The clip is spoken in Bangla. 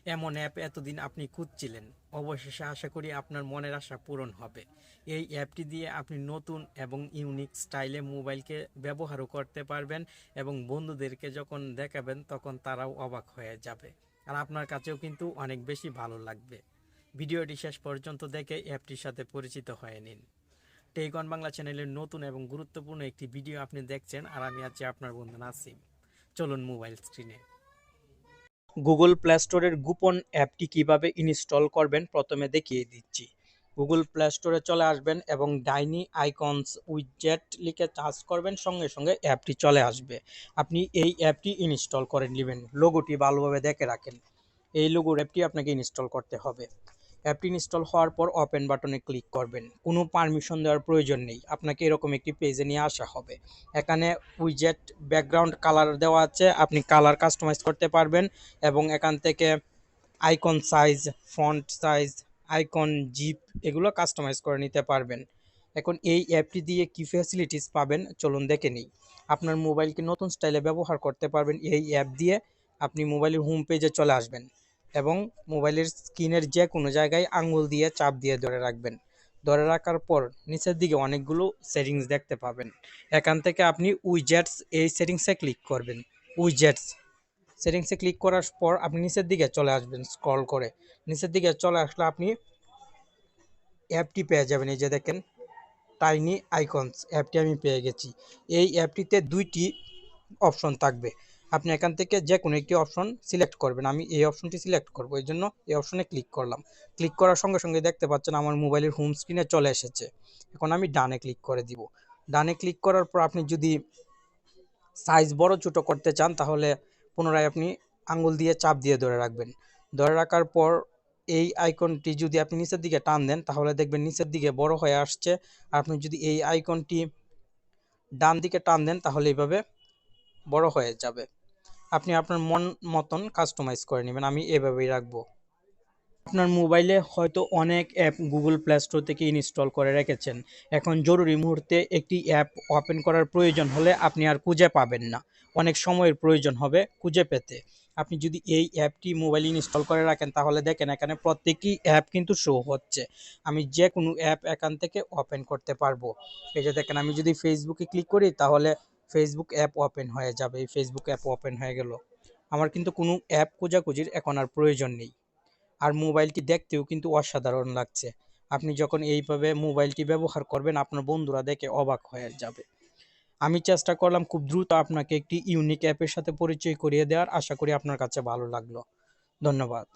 এমন অ্যাপ এতদিন আপনি খুঁজছিলেন, অবশেষে আশা করি আপনার মনের আশা পূরণ হবে। এই অ্যাপটি দিয়ে আপনি নতুন এবং ইউনিক স্টাইলে মোবাইলকে ব্যবহারও করতে পারবেন এবং বন্ধুদেরকে যখন দেখাবেন তখন তারাও অবাক হয়ে যাবে, আর আপনার কাছেও কিন্তু অনেক বেশি ভালো লাগবে। ভিডিওটি শেষ পর্যন্ত দেখে অ্যাপটির সাথে পরিচিত হয়ে নিন। টেকন বাংলা চ্যানেলের নতুন এবং গুরুত্বপূর্ণ একটি ভিডিও আপনি দেখছেন, আর আমি আছি আপনার বন্ধু নাসিম। চলুন মোবাইল স্ক্রিনে। গুগল প্লে স্টোরের গোপন অ্যাপটি কিভাবে ইনস্টল করবেন প্রথমে দেখিয়ে দিচ্ছি। গুগল প্লে স্টোরে চলে আসবেন এবং ডাইনি আইকনস উইজেট লিখে সার্চ করবেন, সঙ্গে সঙ্গে অ্যাপটি চলে আসবে। আপনি এই অ্যাপটি ইনস্টল করে নেবেন, লোগোটি ভালোভাবে দেখে রাখেন। এই লোগোর অ্যাপটি আপনাকে ইনস্টল করতে হবে। অ্যাপটি ইনস্টল হওয়ার পর ওপেন বাটনে ক্লিক করবেন। কোনো পারমিশন দেওয়ার প্রয়োজন নেই, আপনাকে এরকম একটি পেজে নিয়ে আসা হবে। এখানে উইজেট ব্যাকগ্রাউন্ড কালার দেওয়া আছে, আপনি কালার কাস্টমাইজ করতে পারবেন এবং এখান থেকে icon size, font size, icon zip এগুলো কাস্টমাইজ করে নিতে পারবেন। এখন এই অ্যাপটি দিয়ে কি ফ্যাসিলিটিস পাবেন চলুন দেখে নিই। আপনার মোবাইলকে নতুন স্টাইলে ব্যবহার করতে পারবেন এই অ্যাপ দিয়ে। আপনি মোবাইলের হোম পেজে চলে আসবেন এবং মোবাইলের স্ক্রিনের যে কোনো জায়গায় আঙুল দিয়ে চাপ দিয়ে ধরে রাখবেন। ধরে রাখার পর নিচের দিকে অনেকগুলো সেটিংস দেখতে পাবেন। এখান থেকে আপনি উইজেটস এই সেটিংসে ক্লিক করবেন। উইজেটস সেটিংসে ক্লিক করার পর আপনি নিচের দিকে চলে আসবেন, স্ক্রল করে নিচের দিকে চলে আসলে আপনি অ্যাপটি পেয়ে যাবেন। এই যে দেখেন টাইনি আইকনস অ্যাপটি আমি পেয়ে গেছি। এই অ্যাপটিতে দুইটি অপশন থাকবে, আপনি এখান থেকে যে কোনো একটি অপশন সিলেক্ট করবেন। আমি এই অপশনটি সিলেক্ট করব, এই জন্য এই অপশনে ক্লিক করলাম। ক্লিক করার সঙ্গে সঙ্গে দেখতে পাচ্ছেন আমার মোবাইলের হোম স্ক্রিনে চলে এসেছে। এখন আমি ডানে ক্লিক করে দিব। ডানে ক্লিক করার পর আপনি যদি সাইজ বড় ছোট করতে চান তাহলে পুনরায় আপনি আঙ্গুল দিয়ে চাপ দিয়ে ধরে রাখবেন। ধরে রাখার পর এই আইকনটি যদি আপনি নিচের দিকে টান দেন তাহলে দেখবেন নিচের দিকে বড় হয়ে আসছে। আর আপনি যদি এই আইকনটি ডান দিকে টান দেন তাহলে এইভাবে বড় হয়ে যাবে। আপনি আপনার মন মতন কাস্টমাইজ করে নেবেন, আমি এভাবেই রাখবো। আপনার মোবাইলে হয়তো অনেক অ্যাপ গুগল প্লে স্টোর থেকে ইনস্টল করে রেখেছেন। এখন জরুরি মুহূর্তে একটি অ্যাপ ওপেন করার প্রয়োজন হলে আপনি আর খুঁজে পাবেন না, অনেক সময়ের প্রয়োজন হবে খুঁজে পেতে। আপনি যদি এই অ্যাপটি মোবাইলে ইনস্টল করে রাখেন তাহলে দেখেন এখানে প্রত্যেকটি অ্যাপ কিন্তু শো হচ্ছে। আমি যে কোনো অ্যাপ এখান থেকে ওপেন করতে পারবো। এই যে দেখেন আমি যদি ফেসবুকে ক্লিক করি তাহলে ফেসবুক অ্যাপ ওপেন হয়ে যাবে। এই ফেসবুক অ্যাপ ওপেন হয়ে গেল। আমার কিন্তু কোনো অ্যাপ খোঁজাখুঁজির এখন আর প্রয়োজন নেই। আর মোবাইলটি দেখতেও কিন্তু অসাধারণ লাগছে। আপনি যখন এইভাবে মোবাইলটি ব্যবহার করবেন আপনার বন্ধুরা দেখে অবাক হয়ে যাবে। আমি চেষ্টা করলাম খুব দ্রুত আপনাকে একটি ইউনিক অ্যাপের সাথে পরিচয় করিয়ে দেওয়ার। আশা করি আপনার কাছে ভালো লাগলো। ধন্যবাদ।